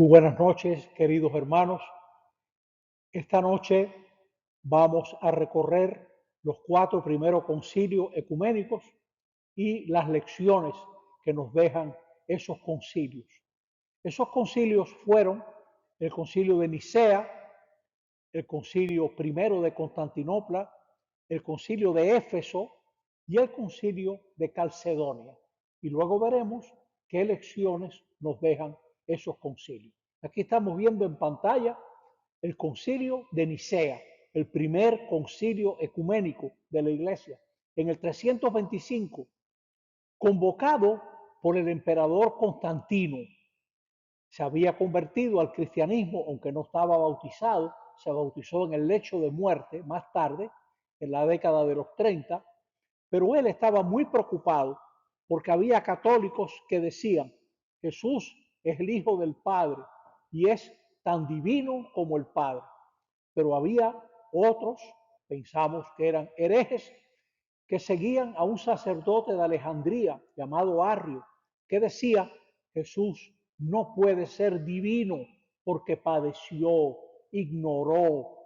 Muy buenas noches, queridos hermanos. Esta noche vamos a recorrer los 4 primeros concilios ecuménicos y las lecciones que nos dejan esos concilios. Esos concilios fueron el concilio de Nicea, el concilio primero de Constantinopla, el concilio de Éfeso y el concilio de Calcedonia. Y luego veremos qué lecciones nos dejan esos concilios. Aquí estamos viendo en pantalla el concilio de Nicea, el primer concilio ecuménico de la Iglesia, en el 325, convocado por el emperador Constantino. Se había convertido al cristianismo, aunque no estaba bautizado, se bautizó en el lecho de muerte más tarde, en la década de los 30, pero él estaba muy preocupado porque había católicos que decían, Jesús es el Hijo del Padre y es tan divino como el Padre. Pero había otros, pensamos que eran herejes, que seguían a un sacerdote de Alejandría llamado Arrio, que decía, Jesús no puede ser divino porque padeció, ignoró,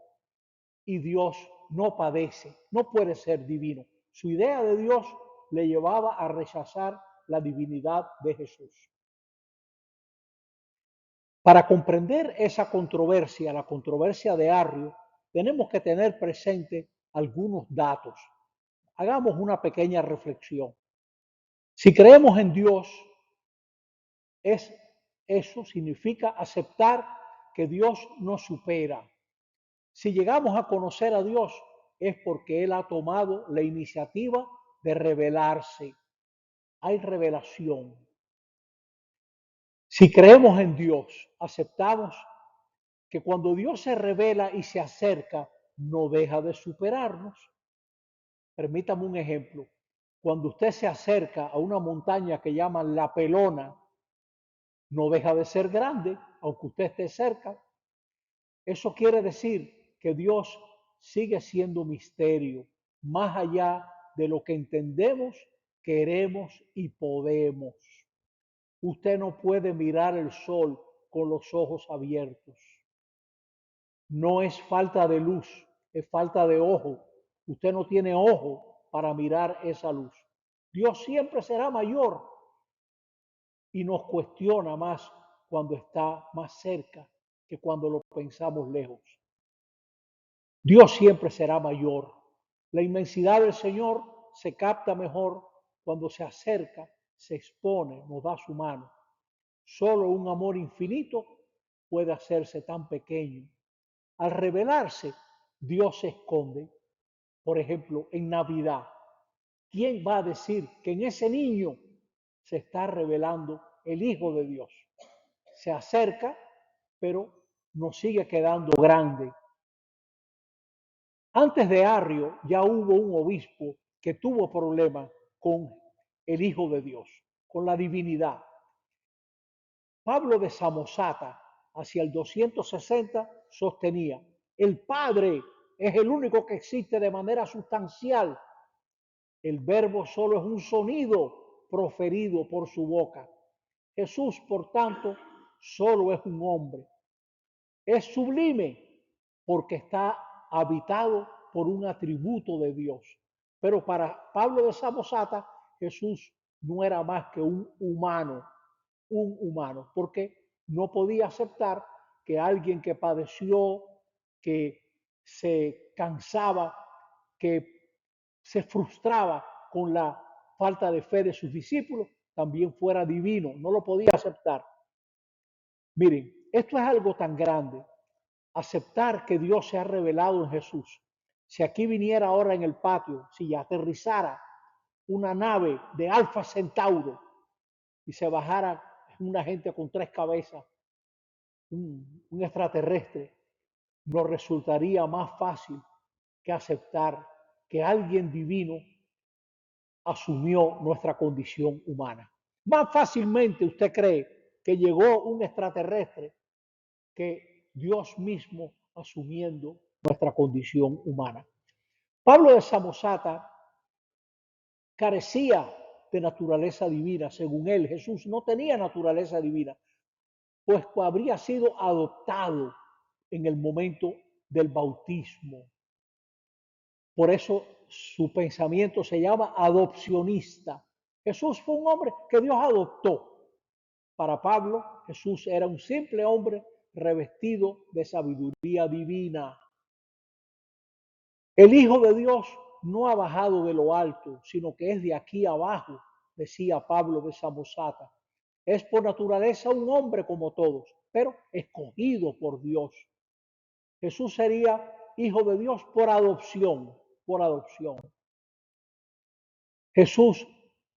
y Dios no padece, no puede ser divino. Su idea de Dios le llevaba a rechazar la divinidad de Jesús. Para comprender esa controversia, la controversia de Arrio, tenemos que tener presente algunos datos. Hagamos una pequeña reflexión. Si creemos en Dios, eso significa aceptar que Dios nos supera. Si llegamos a conocer a Dios, es porque Él ha tomado la iniciativa de revelarse. Hay revelación. Si creemos en Dios, aceptamos que cuando Dios se revela y se acerca, no deja de superarnos. Permítame un ejemplo. Cuando usted se acerca a una montaña que llaman La Pelona, no deja de ser grande, aunque usted esté cerca. Eso quiere decir que Dios sigue siendo misterio, más allá de lo que entendemos, queremos y podemos. Usted no puede mirar el sol con los ojos abiertos. No es falta de luz, es falta de ojo. Usted no tiene ojo para mirar esa luz. Dios siempre será mayor y nos cuestiona más cuando está más cerca que cuando lo pensamos lejos. Dios siempre será mayor. La inmensidad del Señor se capta mejor cuando se acerca, se expone, nos da su mano. Solo un amor infinito puede hacerse tan pequeño. Al revelarse, Dios se esconde. Por ejemplo, en Navidad, ¿quién va a decir que en ese niño se está revelando el Hijo de Dios? Se acerca, pero nos sigue quedando grande. Antes de Arrio ya hubo un obispo que tuvo problemas con el Hijo de Dios, con la divinidad. Pablo de Samosata, hacia el 260, sostenía, el Padre es el único que existe de manera sustancial. El verbo solo es un sonido proferido por su boca. Jesús, por tanto, solo es un hombre. Es sublime porque está habitado por un atributo de Dios. Pero para Pablo de Samosata, Jesús no era más que un humano, porque no podía aceptar que alguien que padeció, que se cansaba, que se frustraba con la falta de fe de sus discípulos, también fuera divino. No lo podía aceptar. Miren, esto es algo tan grande. Aceptar que Dios se ha revelado en Jesús. Si aquí viniera ahora en el patio, si aterrizara una nave de Alfa Centauro y se bajara una gente con 3 cabezas, un extraterrestre, nos resultaría más fácil que aceptar que alguien divino asumió nuestra condición humana. Más fácilmente usted cree que llegó un extraterrestre que Dios mismo asumiendo nuestra condición humana. Pablo de Samosata carecía de naturaleza divina, según él. Jesús no tenía naturaleza divina. pues habría sido adoptado en el momento del bautismo. Por eso su pensamiento se llama adopcionista. Jesús fue un hombre que Dios adoptó. Para Pablo, Jesús era un simple hombre revestido de sabiduría divina. El Hijo de Dios no ha bajado de lo alto, sino que es de aquí abajo, decía Pablo de Samosata. Es por naturaleza un hombre como todos, pero escogido por Dios. Jesús sería hijo de Dios por adopción, por adopción. Jesús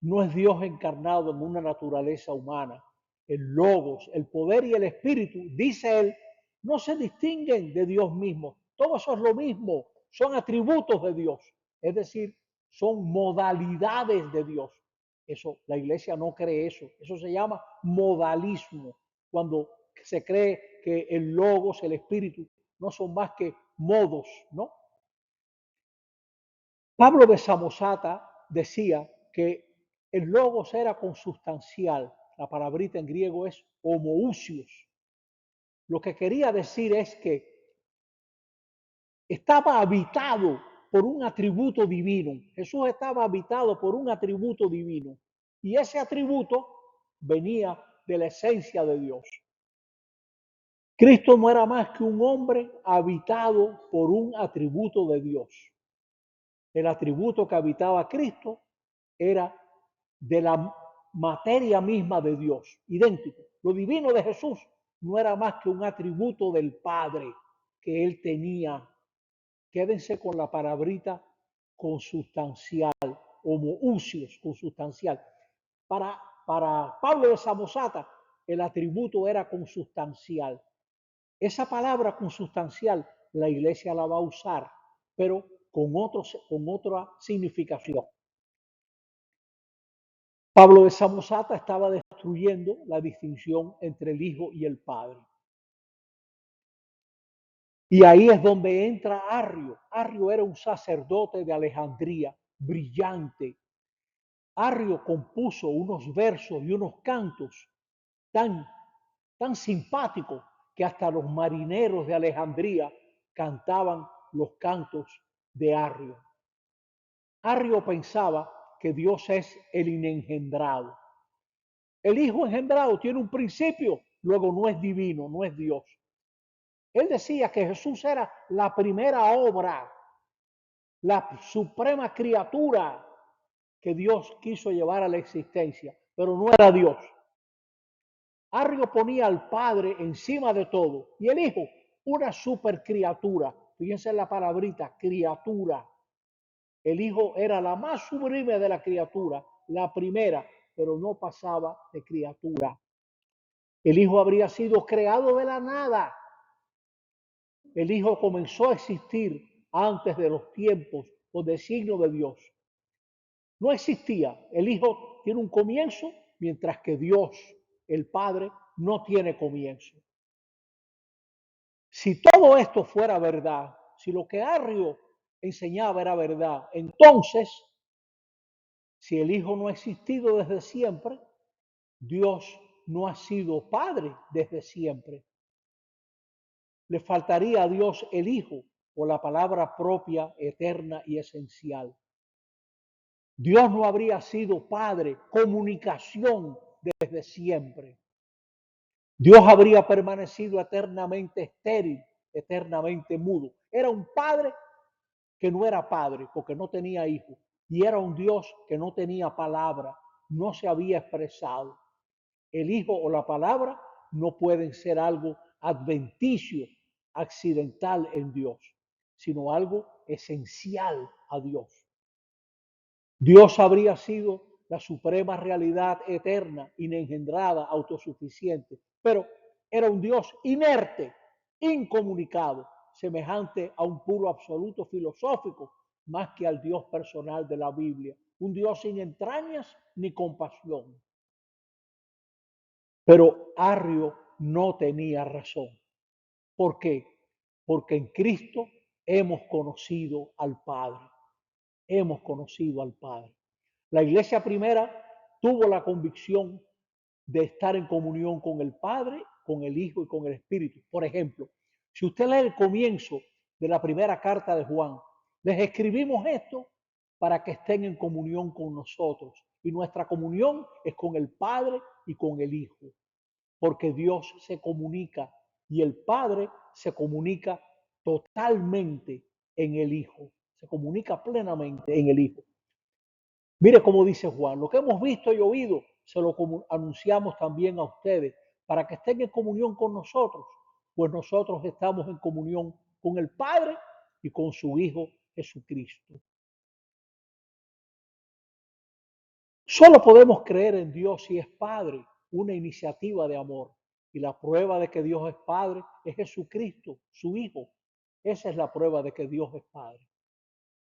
no es Dios encarnado en una naturaleza humana. El logos, el poder y el espíritu, dice él, no se distinguen de Dios mismo. Todo eso es lo mismo, son atributos de Dios, es decir, son modalidades de Dios. Eso, la iglesia no cree eso. Eso se llama modalismo, cuando se cree que el logos, el espíritu, no son más que modos, ¿no? Pablo de Samosata decía que el logos era consustancial. La palabrita en griego es homoousios. Lo que quería decir es que estaba habitado por un atributo divino. Jesús estaba habitado por un atributo divino. Y ese atributo venía de la esencia de Dios. Cristo no era más que un hombre habitado por un atributo de Dios. El atributo que habitaba Cristo era de la materia misma de Dios, idéntico. Lo divino de Jesús no era más que un atributo del Padre que él tenía. Quédense con la palabrita consustancial, homoousios, consustancial. Para Pablo de Samosata, el atributo era consustancial. Esa palabra consustancial la iglesia la va a usar, pero con otra significación. Pablo de Samosata estaba destruyendo la distinción entre el Hijo y el Padre. Y ahí es donde entra Arrio. Arrio era un sacerdote de Alejandría, brillante. Arrio compuso unos versos y unos cantos tan simpáticos que hasta los marineros de Alejandría cantaban los cantos de Arrio. Arrio pensaba que Dios es el inengendrado. El Hijo engendrado tiene un principio, luego no es divino, no es Dios. Él decía que Jesús era la primera obra, la suprema criatura que Dios quiso llevar a la existencia, pero no era Dios. Arrio ponía al Padre encima de todo y el Hijo, una supercriatura. Fíjense en la palabrita, criatura. El Hijo era la más sublime de la criatura, la primera, pero no pasaba de criatura. El Hijo habría sido creado de la nada. El Hijo comenzó a existir antes de los tiempos por designio de Dios. No existía. El Hijo tiene un comienzo, mientras que Dios, el Padre, no tiene comienzo. Si todo esto fuera verdad, si lo que Arrio enseñaba era verdad, entonces, si el Hijo no ha existido desde siempre, Dios no ha sido Padre desde siempre. Le faltaría a Dios el Hijo o la palabra propia, eterna y esencial. Dios no habría sido Padre, comunicación desde siempre. Dios habría permanecido eternamente estéril, eternamente mudo. Era un Padre que no era Padre porque no tenía hijo. Y era un Dios que no tenía palabra, no se había expresado. El Hijo o la palabra no pueden ser algo adventicio, accidental en Dios, sino algo esencial a Dios. Dios habría sido la suprema realidad eterna, inengendrada, autosuficiente, pero era un Dios inerte, incomunicado, semejante a un puro absoluto filosófico, más que al Dios personal de la Biblia, un Dios sin entrañas ni compasión. Pero Arrio no tenía razón. ¿Por qué? Porque en Cristo hemos conocido al Padre. Hemos conocido al Padre. La iglesia primera tuvo la convicción de estar en comunión con el Padre con el Hijo y con el Espíritu. Por ejemplo, si usted lee el comienzo de la primera carta de Juan, les escribimos esto para que estén en comunión con nosotros. Y nuestra comunión es con el Padre y con el Hijo, porque Dios se comunica y el Padre se comunica totalmente en el Hijo, se comunica plenamente en el Hijo. Mire cómo dice Juan, lo que hemos visto y oído se lo anunciamos también a ustedes para que estén en comunión con nosotros, pues nosotros estamos en comunión con el Padre y con su Hijo Jesucristo. Solo podemos creer en Dios si es Padre, una iniciativa de amor. Y la prueba de que Dios es Padre es Jesucristo, su Hijo. Esa es la prueba de que Dios es Padre.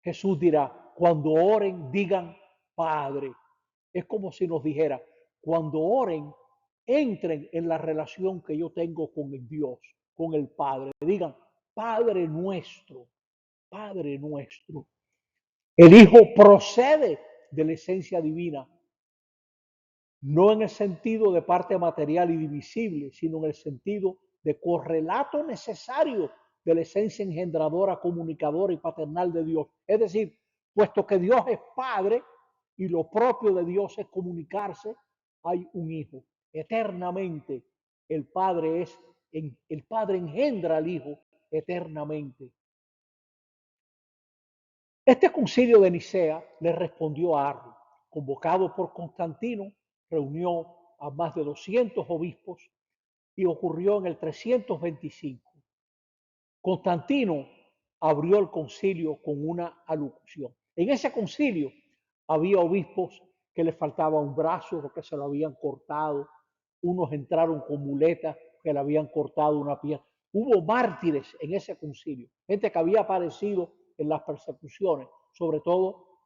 Jesús dirá, cuando oren, digan Padre. Es como si nos dijera, cuando oren, entren en la relación que yo tengo con el Dios, con el Padre. Digan, Padre nuestro, Padre nuestro. El Hijo procede de la esencia divina, no en el sentido de parte material y divisible, sino en el sentido de correlato necesario de la esencia engendradora, comunicadora y paternal de Dios. Es decir, puesto que Dios es Padre y lo propio de Dios es comunicarse, hay un Hijo. Eternamente el Padre engendra al Hijo eternamente. Este concilio de Nicea le respondió a Arrio, convocado por Constantino, reunió a más de 200 obispos y ocurrió en el 325. Constantino abrió el concilio con una alocución. En ese concilio había obispos que les faltaba un brazo porque se lo habían cortado, unos entraron con muletas que le habían cortado una pierna. Hubo mártires en ese concilio, gente que había aparecido en las persecuciones, sobre todo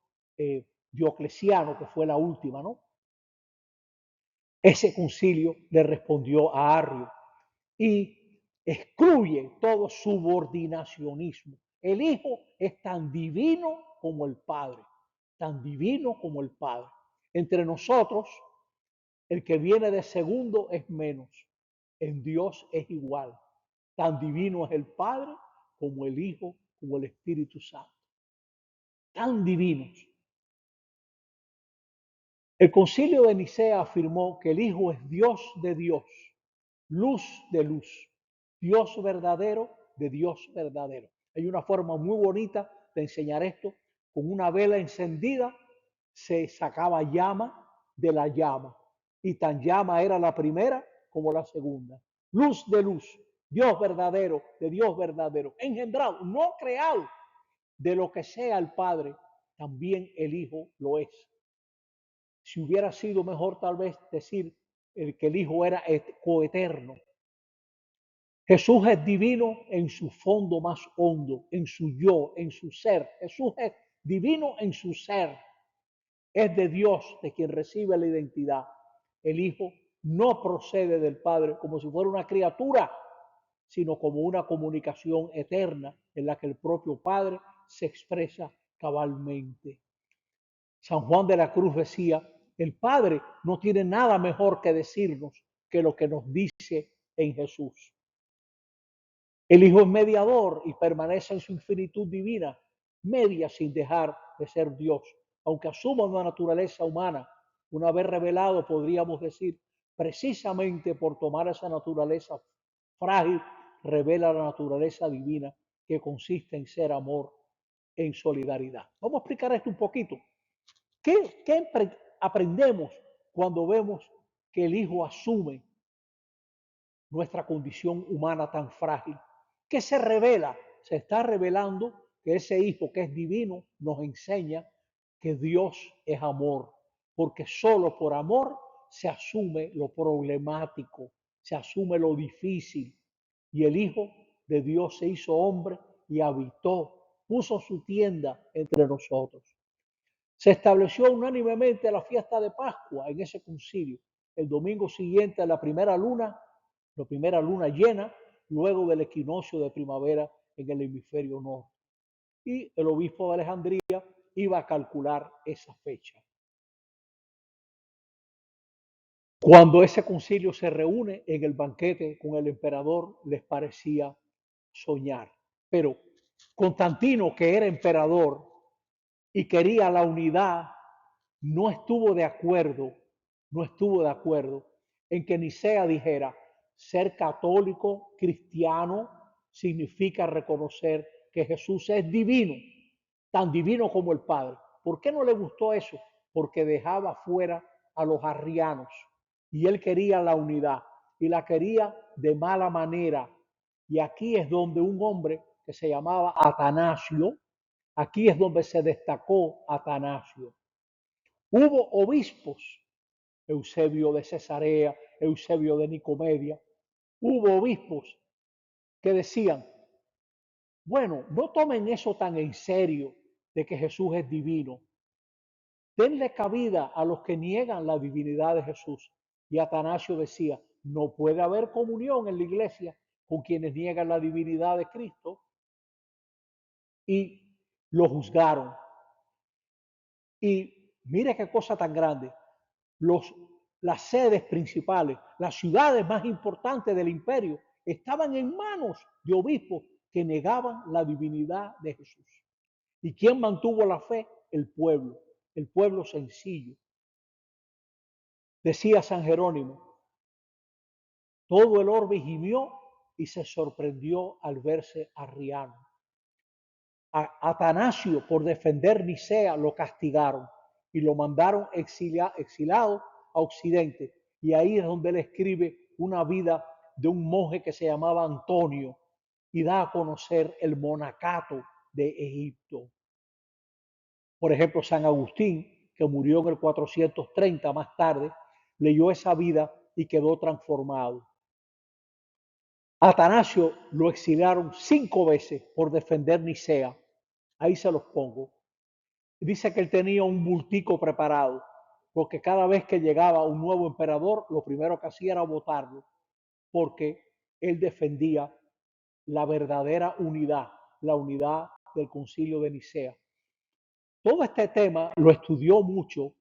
Diocleciano, que fue la última, ¿no? Ese concilio le respondió a Arrio y excluye todo subordinacionismo. El Hijo es tan divino como el Padre, tan divino como el Padre. Entre nosotros, el que viene de segundo es menos. En Dios es igual. Tan divino es el Padre como el Hijo, como el Espíritu Santo. Tan divinos. El concilio de Nicea afirmó que el Hijo es Dios de Dios, luz de luz, Dios verdadero de Dios verdadero. Hay una forma muy bonita de enseñar esto. Con una vela encendida se sacaba llama de la llama y tan llama era la primera como la segunda. Luz de luz, Dios verdadero de Dios verdadero, engendrado, no creado. De lo que sea el Padre, también el Hijo lo es. Si hubiera sido mejor tal vez decir que el Hijo era coeterno. Jesús es divino en su fondo más hondo, en su yo, en su ser. Jesús es divino en su ser. Es de Dios de quien recibe la identidad. El Hijo no procede del Padre como si fuera una criatura, sino como una comunicación eterna en la que el propio Padre se expresa cabalmente. San Juan de la Cruz decía, el Padre no tiene nada mejor que decirnos que lo que nos dice en Jesús. El Hijo es mediador y permanece en su infinitud divina, media sin dejar de ser Dios, aunque asuma una naturaleza humana. Una vez revelado, podríamos decir, precisamente por tomar esa naturaleza frágil, revela la naturaleza divina que consiste en ser amor en solidaridad. Vamos a explicar esto un poquito. ¿Qué aprendemos cuando vemos que el Hijo asume nuestra condición humana tan frágil? ¿Qué se revela? Se está revelando que ese Hijo que es divino nos enseña que Dios es amor, porque solo por amor se asume lo problemático, se asume lo difícil. Y el Hijo de Dios se hizo hombre y habitó, puso su tienda entre nosotros. Se estableció unánimemente la fiesta de Pascua en ese concilio, el domingo siguiente a la primera luna llena, luego del equinoccio de primavera en el hemisferio norte. Y el obispo de Alejandría iba a calcular esa fecha. Cuando ese concilio se reúne en el banquete con el emperador, les parecía soñar. Pero Constantino, que era emperador y quería la unidad, no estuvo de acuerdo, no estuvo de acuerdo en que Nicea dijera, ser católico, cristiano, significa reconocer que Jesús es divino, tan divino como el Padre. ¿Por qué no le gustó eso? Porque dejaba fuera a los arrianos y él quería la unidad y la quería de mala manera. Y aquí es donde un hombre que se llamaba Atanasio, aquí es donde se destacó Atanasio. Hubo obispos, Eusebio de Cesarea, Eusebio de Nicomedia, hubo obispos que decían, bueno, no tomen eso tan en serio de que Jesús es divino. Denle cabida a los que niegan la divinidad de Jesús. Y Atanasio decía, no puede haber comunión en la iglesia con quienes niegan la divinidad de Cristo. Y lo juzgaron. Y mire qué cosa tan grande. Los, las sedes principales, las ciudades más importantes del imperio, estaban en manos de obispos que negaban la divinidad de Jesús. ¿Y quién mantuvo la fe? El pueblo sencillo. Decía San Jerónimo, todo el orbe gimió y se sorprendió al verse arriano. A Atanasio, por defender Nicea, lo castigaron y lo mandaron exilado a Occidente. Y ahí es donde él escribe una vida de un monje que se llamaba Antonio y da a conocer el monacato de Egipto. Por ejemplo, San Agustín, que murió en el 430 más tarde, leyó esa vida y quedó transformado. Atanasio lo exiliaron 5 veces por defender Nicea. Ahí se los pongo. Dice que él tenía un bultico preparado, porque cada vez que llegaba un nuevo emperador, lo primero que hacía era votarlo, porque él defendía la verdadera unidad, la unidad del concilio de Nicea. Todo este tema lo estudió mucho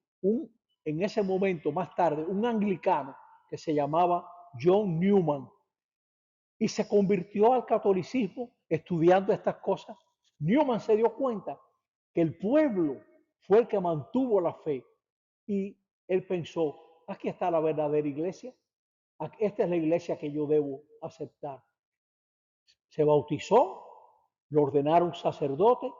en ese momento, más tarde, un anglicano que se llamaba John Newman y se convirtió al catolicismo estudiando estas cosas. Newman se dio cuenta que el pueblo fue el que mantuvo la fe y él pensó, aquí está la verdadera iglesia, esta es la iglesia que yo debo aceptar. Se bautizó, lo ordenaron sacerdote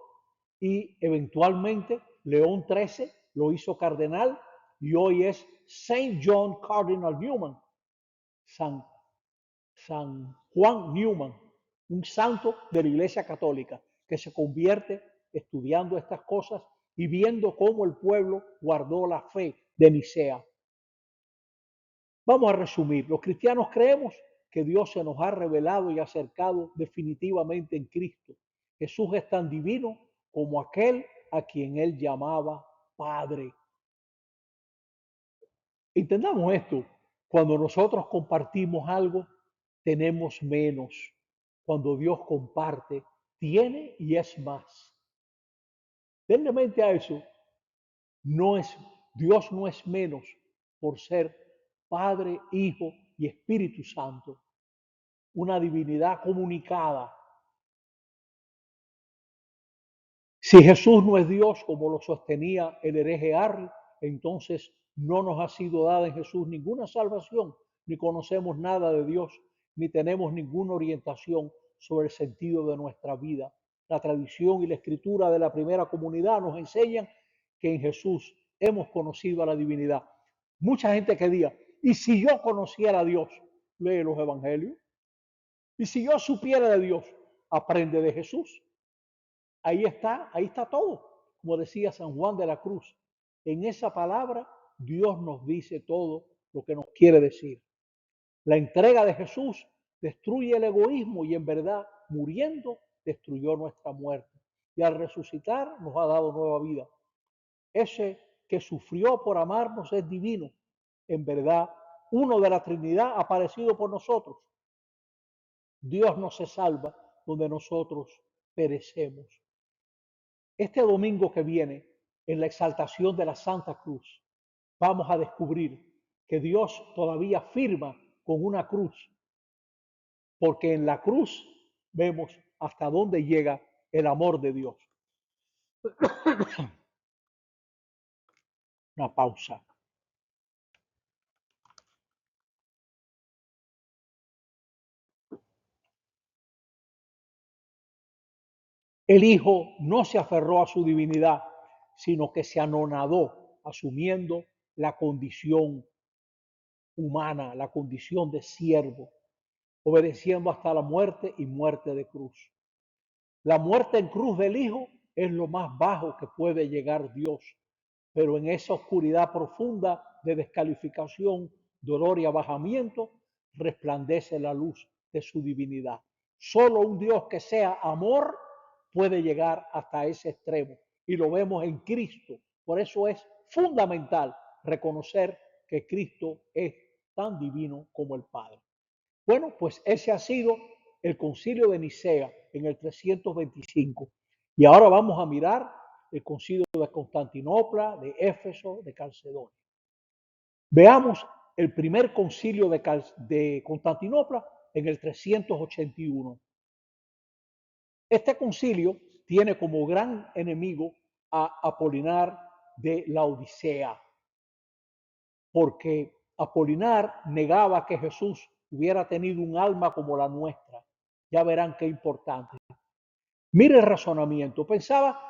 y eventualmente León XIII lo hizo cardenal y hoy es Saint John Cardinal Newman, San, San Juan Newman, un santo de la Iglesia Católica que se convierte estudiando estas cosas y viendo cómo el pueblo guardó la fe de Nicea. Vamos a resumir, los cristianos creemos que Dios se nos ha revelado y acercado definitivamente en Cristo. Jesús es tan divino como aquel a quien él llamaba Padre. Entendamos esto, cuando nosotros compartimos algo, tenemos menos. Cuando Dios comparte, tiene y es más. Denle mente a eso. No es, Dios no es menos por ser Padre, Hijo y Espíritu Santo. Una divinidad comunicada. Si Jesús no es Dios, como lo sostenía el hereje Arri, entonces no nos ha sido dada en Jesús ninguna salvación, ni conocemos nada de Dios, ni tenemos ninguna orientación sobre el sentido de nuestra vida. La tradición y la escritura de la primera comunidad nos enseñan que en Jesús hemos conocido a la divinidad. Mucha gente que diga, ¿y si yo conociera a Dios? Lee los evangelios. ¿Y si yo supiera de Dios? Aprende de Jesús. Ahí está todo, como decía San Juan de la Cruz. En esa palabra Dios nos dice todo lo que nos quiere decir. La entrega de Jesús destruye el egoísmo y en verdad, muriendo, destruyó nuestra muerte. Y al resucitar nos ha dado nueva vida. Ese que sufrió por amarnos es divino. En verdad, uno de la Trinidad ha aparecido por nosotros. Dios no se salva donde nosotros perecemos. Este domingo que viene, en la exaltación de la Santa Cruz, vamos a descubrir que Dios todavía firma con una cruz, porque en la cruz vemos hasta dónde llega el amor de Dios. Una pausa. El Hijo no se aferró a su divinidad, sino que se anonadó, asumiendo la condición humana, la condición de siervo, obedeciendo hasta la muerte y muerte de cruz. La muerte en cruz del Hijo es lo más bajo que puede llegar Dios, pero en esa oscuridad profunda de descalificación, dolor y abajamiento, resplandece la luz de su divinidad. Solo un Dios que sea amor puede llegar hasta ese extremo y lo vemos en Cristo. Por eso es fundamental reconocer que Cristo es tan divino como el Padre. Bueno, pues ese ha sido el concilio de Nicea en el 325. Y ahora vamos a mirar el concilio de Constantinopla, de Éfeso, de Calcedonia. Veamos el primer concilio de Constantinopla en el 381. Este concilio tiene como gran enemigo a Apolinar de la Odisea, porque Apolinar negaba que Jesús hubiera tenido un alma como la nuestra. Ya verán qué importante. Mire el razonamiento. Pensaba,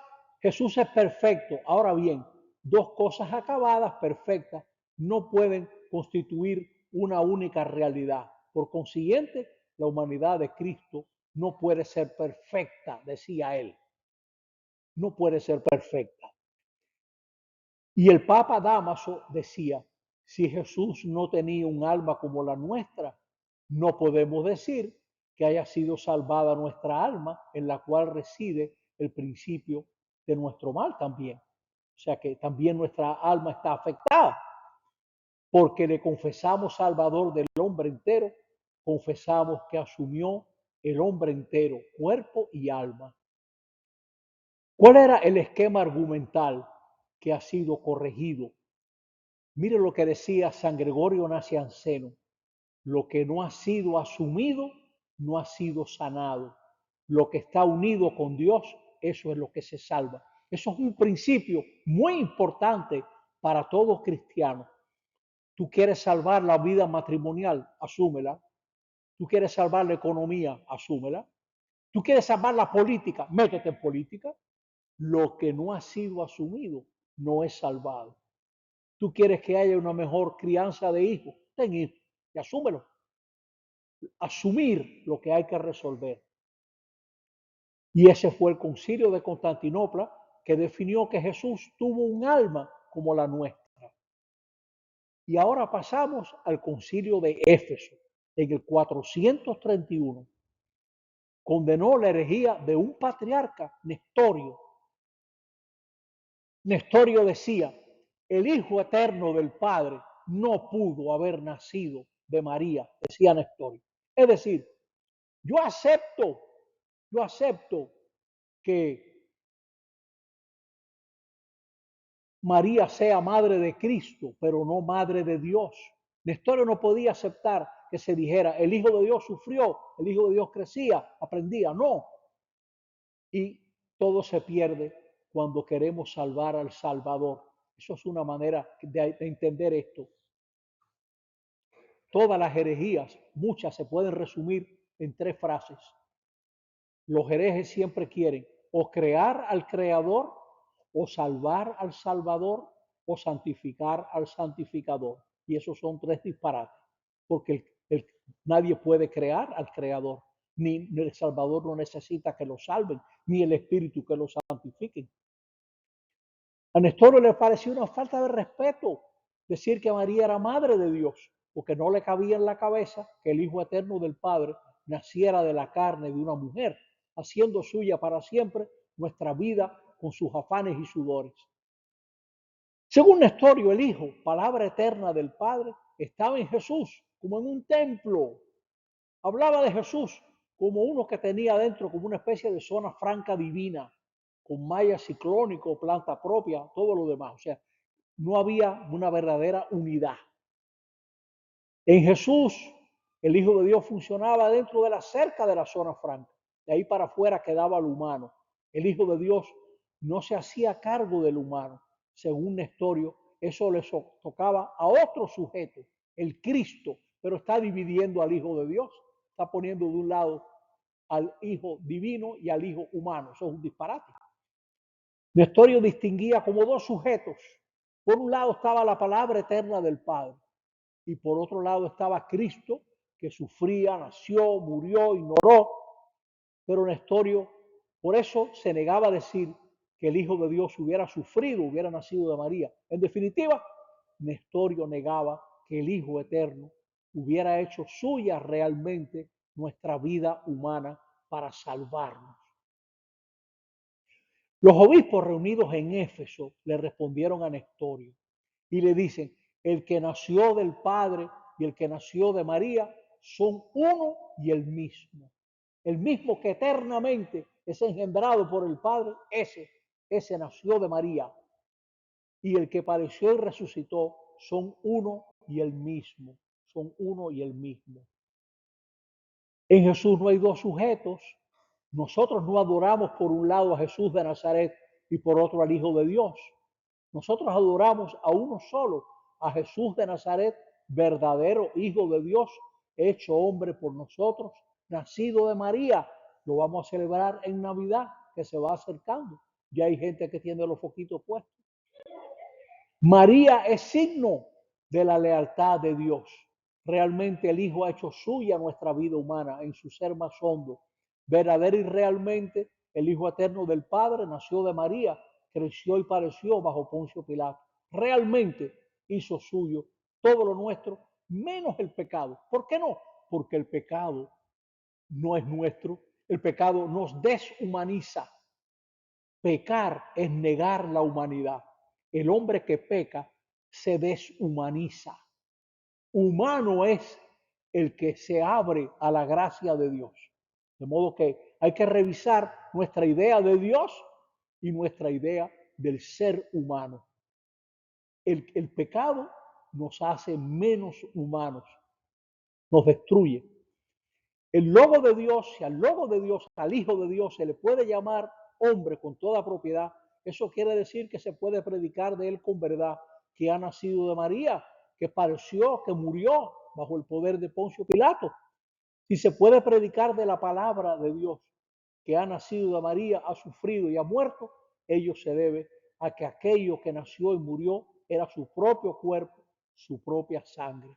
Jesús es perfecto. Ahora bien, dos cosas acabadas, perfectas, no pueden constituir una única realidad. Por consiguiente, la humanidad de Cristo no puede ser perfecta, decía él. No puede ser perfecta. Y el Papa Dámaso decía, si Jesús no tenía un alma como la nuestra, no podemos decir que haya sido salvada nuestra alma, en la cual reside el principio de nuestro mal también. O sea que también nuestra alma está afectada, porque le confesamos Salvador del hombre entero, confesamos que asumió el hombre entero, cuerpo y alma. ¿Cuál era el esquema argumental que ha sido corregido? Mire lo que decía San Gregorio Nacianceno: lo que no ha sido asumido no ha sido sanado. Lo que está unido con Dios, eso es lo que se salva. Eso es un principio muy importante para todo cristiano. Tú quieres salvar la vida matrimonial, asúmela. Tú quieres salvar la economía, asúmela. Tú quieres salvar la política, métete en política. Lo que no ha sido asumido no es salvado. Tú quieres que haya una mejor crianza de hijos, ten hijos y asúmelo. Asumir lo que hay que resolver. Y ese fue el concilio de Constantinopla, que definió que Jesús tuvo un alma como la nuestra. Y ahora pasamos al concilio de Éfeso, en el 431. Condenó la herejía de un patriarca, Nestorio. Nestorio decía, el Hijo eterno del Padre no pudo haber nacido de María, decía Nestorio. Es decir, yo acepto que María sea madre de Cristo, pero no madre de Dios. Nestorio no podía aceptar que se dijera, el Hijo de Dios sufrió, el Hijo de Dios crecía, aprendía. No. Y todo se pierde cuando queremos salvar al Salvador. Eso es una manera de entender esto. Todas las herejías, muchas, se pueden resumir en tres frases. Los herejes siempre quieren o crear al Creador, o salvar al Salvador, o santificar al Santificador. Y esos son tres disparates, porque nadie puede crear al Creador, ni el Salvador no necesita que lo salven, ni el Espíritu que lo santifiquen. A Nestorio le pareció una falta de respeto decir que María era madre de Dios, porque no le cabía en la cabeza que el Hijo eterno del Padre naciera de la carne de una mujer, haciendo suya para siempre nuestra vida con sus afanes y sudores. Según Nestorio, el Hijo, palabra eterna del Padre, estaba en Jesús como en un templo. Hablaba de Jesús como uno que tenía dentro como una especie de zona franca divina, con malla ciclónico, planta propia, todo lo demás. O sea, no había una verdadera unidad. En Jesús, el Hijo de Dios funcionaba dentro de la cerca de la zona franca. De ahí para afuera quedaba el humano. El Hijo de Dios no se hacía cargo del humano. Según Nestorio, eso le tocaba a otro sujeto, el Cristo, pero está dividiendo al Hijo de Dios. Está poniendo de un lado al Hijo divino y al Hijo humano. Eso es un disparate. Nestorio distinguía como dos sujetos. Por un lado estaba la palabra eterna del Padre y por otro lado estaba Cristo, que sufría, nació, murió, ignoró. Pero Nestorio, por eso se negaba a decir que el Hijo de Dios hubiera sufrido, hubiera nacido de María. En definitiva, Nestorio negaba que el Hijo eterno hubiera hecho suya realmente nuestra vida humana para salvarnos. Los obispos reunidos en Éfeso le respondieron a Nestorio y le dicen, el que nació del Padre y el que nació de María son uno y el mismo. El mismo que eternamente es engendrado por el Padre, ese nació de María. Y el que padeció y resucitó son uno y el mismo. Son uno y el mismo. En Jesús no hay dos sujetos. Nosotros no adoramos por un lado a Jesús de Nazaret y por otro al Hijo de Dios. Nosotros adoramos a uno solo, a Jesús de Nazaret, verdadero Hijo de Dios, hecho hombre por nosotros, nacido de María. Lo vamos a celebrar en Navidad, que se va acercando. Ya hay gente que tiene los foquitos puestos. María es signo de la lealtad de Dios. Realmente el Hijo ha hecho suya nuestra vida humana en su ser más hondo. Verdadero y realmente el Hijo eterno del Padre nació de María, creció y padeció bajo Poncio Pilato. Realmente hizo suyo todo lo nuestro, menos el pecado. ¿Por qué no? Porque el pecado no es nuestro. El pecado nos deshumaniza. Pecar es negar la humanidad. El hombre que peca se deshumaniza. Humano es el que se abre a la gracia de Dios. De modo que hay que revisar nuestra idea de Dios y nuestra idea del ser humano. El pecado nos hace menos humanos, nos destruye. El logo de Dios, si al logo de Dios, al Hijo de Dios, se le puede llamar hombre con toda propiedad, eso quiere decir que se puede predicar de él con verdad, que ha nacido de María, que padeció, que murió bajo el poder de Poncio Pilato. Si se puede predicar de la palabra de Dios, que ha nacido de María, ha sufrido y ha muerto, ello se debe a que aquello que nació y murió era su propio cuerpo, su propia sangre.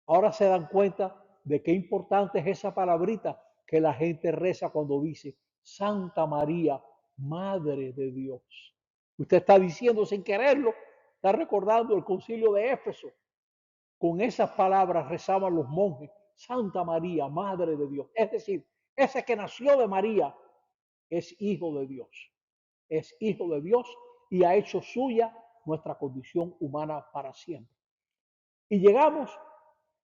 Ahora se dan cuenta de qué importante es esa palabrita que la gente reza cuando dice Santa María, Madre de Dios. Usted está diciendo sin quererlo, está recordando el concilio de Éfeso. Con esas palabras rezaban los monjes, Santa María, Madre de Dios. Es decir, ese que nació de María es hijo de Dios. Es hijo de Dios y ha hecho suya nuestra condición humana para siempre. Y llegamos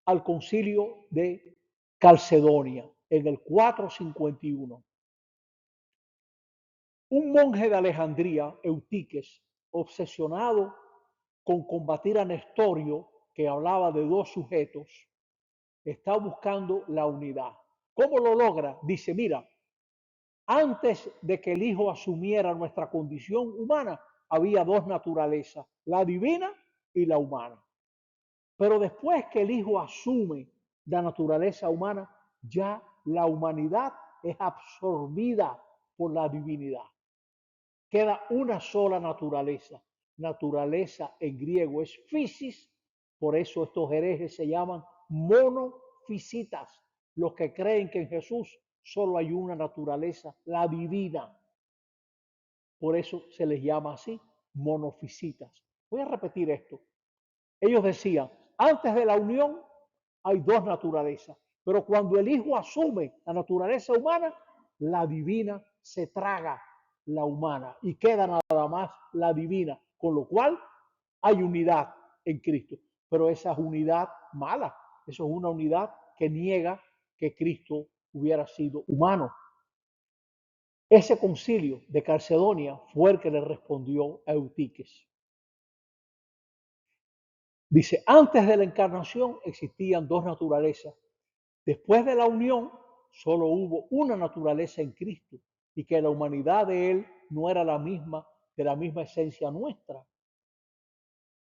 al concilio de Calcedonia en el 451. Un monje de Alejandría, Eutiques, obsesionado con combatir a Nestorio, que hablaba de dos sujetos, está buscando la unidad. ¿Cómo lo logra? Dice, mira, antes de que el Hijo asumiera nuestra condición humana, había dos naturalezas, la divina y la humana. Pero después que el Hijo asume la naturaleza humana, ya la humanidad es absorbida por la divinidad. Queda una sola naturaleza. Naturaleza en griego es physis, por eso estos herejes se llaman monofisitas, los que creen que en Jesús solo hay una naturaleza, la divina. Por eso se les llama así, monofisitas. Voy a repetir esto. Ellos decían, antes de la unión hay dos naturalezas, pero cuando el Hijo asume la naturaleza humana, la divina se traga la humana y queda nada más la divina, con lo cual hay unidad en Cristo, pero esa es unidad mala, eso es una unidad que niega que Cristo hubiera sido humano. Ese concilio de Calcedonia fue el que le respondió a Eutiques. Dice, antes de la encarnación existían dos naturalezas. Después de la unión, solo hubo una naturaleza en Cristo y que la humanidad de Él no era la misma, de la misma esencia nuestra.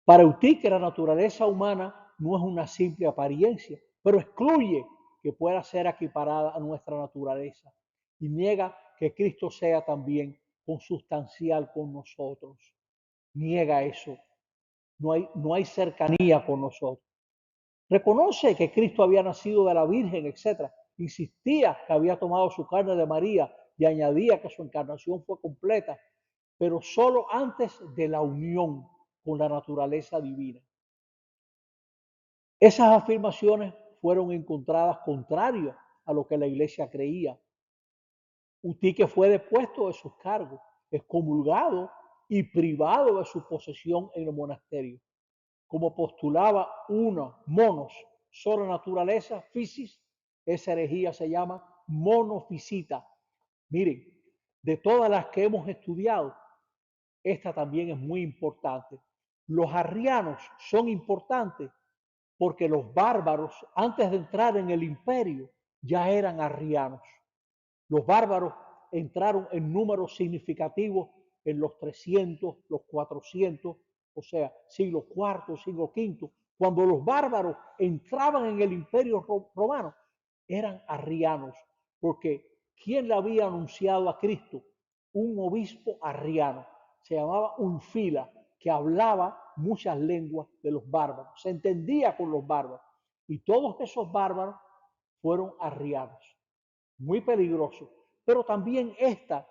Para Eutique, la naturaleza humana no es una simple apariencia, pero excluye que pueda ser equiparada a nuestra naturaleza y niega que Cristo sea también consustancial con nosotros. Niega eso. No hay cercanía con nosotros. Reconoce que Cristo había nacido de la Virgen, etc. Insistía que había tomado su carne de María y añadía que su encarnación fue completa, pero solo antes de la unión con la naturaleza divina. Esas afirmaciones fueron encontradas contrarias a lo que la iglesia creía. Eutique fue depuesto de sus cargos, excomulgado y privado de su posesión en el monasterio. Como postulaba monos, sola naturaleza, physis, esa herejía se llama monofisita. Miren, de todas las que hemos estudiado, esta también es muy importante. Los arrianos son importantes porque los bárbaros, antes de entrar en el imperio, ya eran arrianos. Los bárbaros entraron en números significativos en los 300, los 400, o sea, siglo IV, siglo V. Cuando los bárbaros entraban en el imperio romano, eran arrianos, porque ¿quién le había anunciado a Cristo? Un obispo arriano, se llamaba Ulfila, que hablaba muchas lenguas de los bárbaros, se entendía con los bárbaros, y todos esos bárbaros fueron arrianos, muy peligrosos. Pero también esta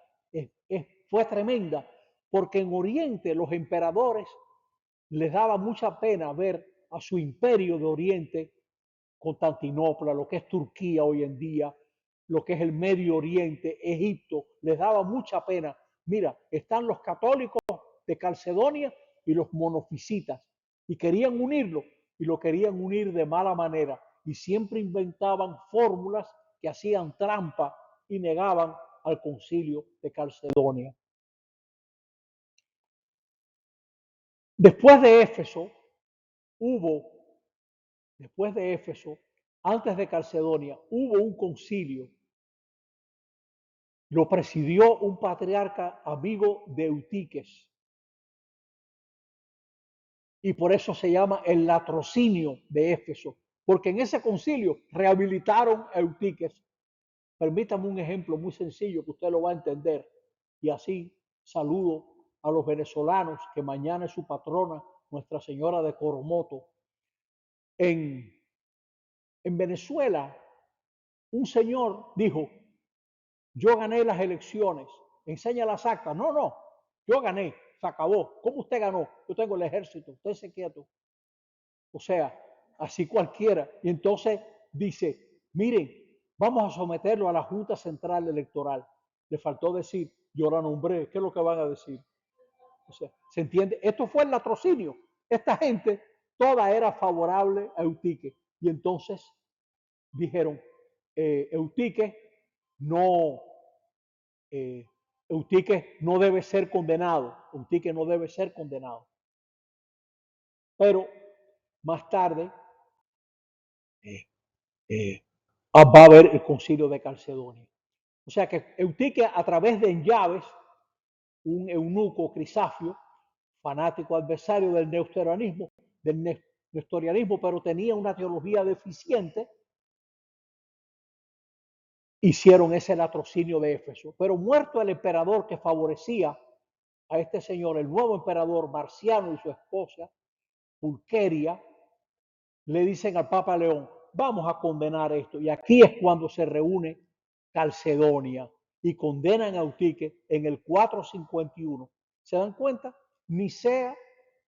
fue tremenda, porque en Oriente los emperadores les daba mucha pena ver a su imperio de Oriente, Constantinopla, lo que es Turquía hoy en día, lo que es el Medio Oriente, Egipto, les daba mucha pena. Mira, están los católicos de Calcedonia y los monofisitas, y querían unirlo, y lo querían unir de mala manera, y siempre inventaban fórmulas que hacían trampa y negaban al concilio de Calcedonia. Después de Éfeso, hubo, después de Éfeso, antes de Calcedonia, hubo un concilio. Lo presidió un patriarca amigo de Eutiques. Y por eso se llama el latrocinio de Éfeso, porque en ese concilio rehabilitaron a Eutiques. Permítame un ejemplo muy sencillo que usted lo va a entender. Y así saludo a los venezolanos, que mañana es su patrona, Nuestra Señora de Coromoto. En Venezuela, un señor dijo, yo gané las elecciones, enseña las actas. No, yo gané, se acabó. ¿Cómo usted ganó? Yo tengo el ejército, usted se quieto. O sea, así cualquiera. Y entonces dice, miren, vamos a someterlo a la Junta Central Electoral. Le faltó decir, yo la nombré, ¿qué es lo que van a decir? O sea, ¿se entiende? Esto fue el latrocinio. Esta gente toda era favorable a Eutique. Y entonces dijeron, Eutique no, Eutique no debe ser condenado. Eutique no debe ser condenado. Pero más tarde eh, eh, va a haber el concilio de Calcedonia. O sea que Eutique, a través de Enllaves, un eunuco Crisafio, fanático adversario del nestorianismo, pero tenía una teología deficiente, hicieron ese latrocinio de Éfeso. Pero muerto el emperador que favorecía a este señor, el nuevo emperador Marciano y su esposa, Pulqueria, le dicen al Papa León, vamos a condenar esto. Y aquí es cuando se reúne Calcedonia y condenan a Eutique en el 451. ¿Se dan cuenta? Nicea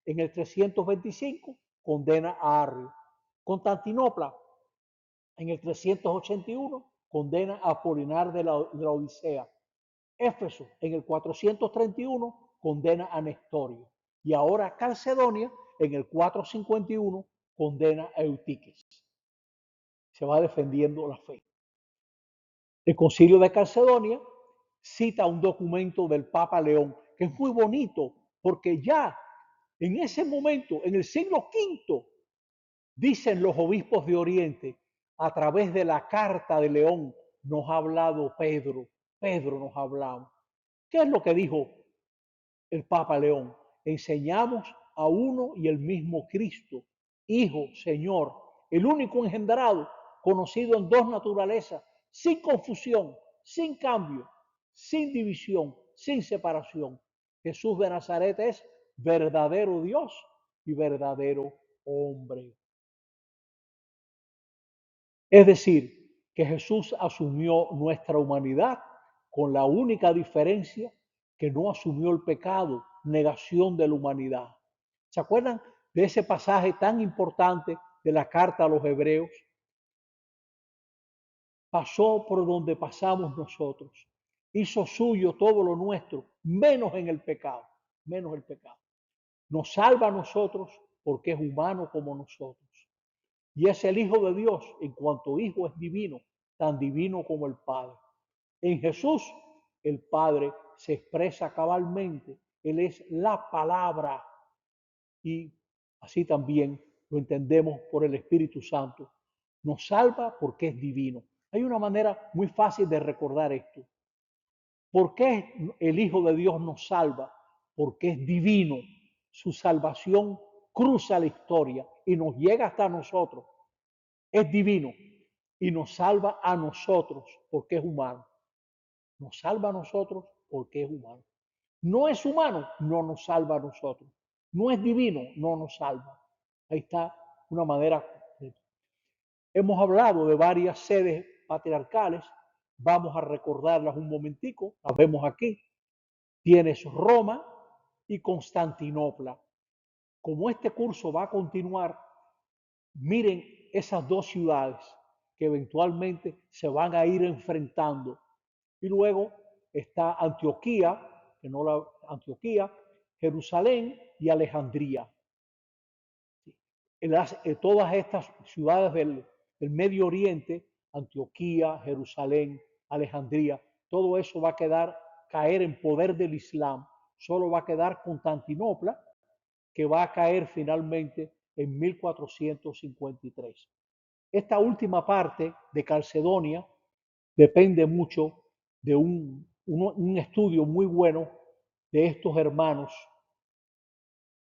en el 325 condena a Arrio. Constantinopla en el 381 condena a Apolinar de la Odisea. Éfeso en el 431 condena a Nestorio. Y ahora Calcedonia en el 451 condena a Eutiques. Se va defendiendo la fe. El concilio de Calcedonia cita un documento del Papa León, que es muy bonito, porque ya en ese momento, en el siglo V, Dicen los obispos de Oriente, a través de la carta de León nos ha hablado Pedro. Pedro nos ha hablado. ¿Qué es lo que dijo el Papa León? Enseñamos a uno y el mismo Cristo, Hijo, Señor, el único engendrado, conocido en dos naturalezas, sin confusión, sin cambio, sin división, sin separación. Jesús de Nazaret es verdadero Dios y verdadero hombre. Es decir, que Jesús asumió nuestra humanidad con la única diferencia que no asumió el pecado, negación de la humanidad. ¿Se acuerdan de ese pasaje tan importante de la carta a los hebreos? Pasó por donde pasamos nosotros, hizo suyo todo lo nuestro, menos en el pecado, menos el pecado. Nos salva a nosotros porque es humano como nosotros. Y es el Hijo de Dios, en cuanto Hijo es divino, tan divino como el Padre. En Jesús, el Padre se expresa cabalmente. Él es la palabra y así también lo entendemos por el Espíritu Santo. Nos salva porque es divino. Hay una manera muy fácil de recordar esto. ¿Por qué el Hijo de Dios nos salva? Porque es divino. Su salvación cruza la historia y nos llega hasta nosotros. Es divino y nos salva a nosotros porque es humano. Nos salva a nosotros porque es humano. No es humano, no nos salva a nosotros. No es divino, no nos salva. Ahí está una manera. Hemos hablado de varias sedes patriarcales. Vamos a recordarlas un momentico. Las vemos aquí. Tienes Roma y Constantinopla. Como este curso va a continuar, miren esas dos ciudades que eventualmente se van a ir enfrentando. Y luego está Antioquía, que no la Antioquía, Jerusalén y Alejandría. Todas estas ciudades del Medio Oriente, Antioquía, Jerusalén, Alejandría, todo eso va a caer en poder del Islam. Solo va a quedar Constantinopla, que va a caer finalmente en 1453. Esta última parte de Calcedonia depende mucho de un estudio muy bueno de estos hermanos,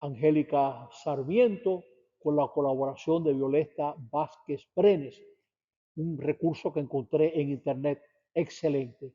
Angélica Sarmiento, con la colaboración de Violeta Vázquez Brenes, un recurso que encontré en internet excelente.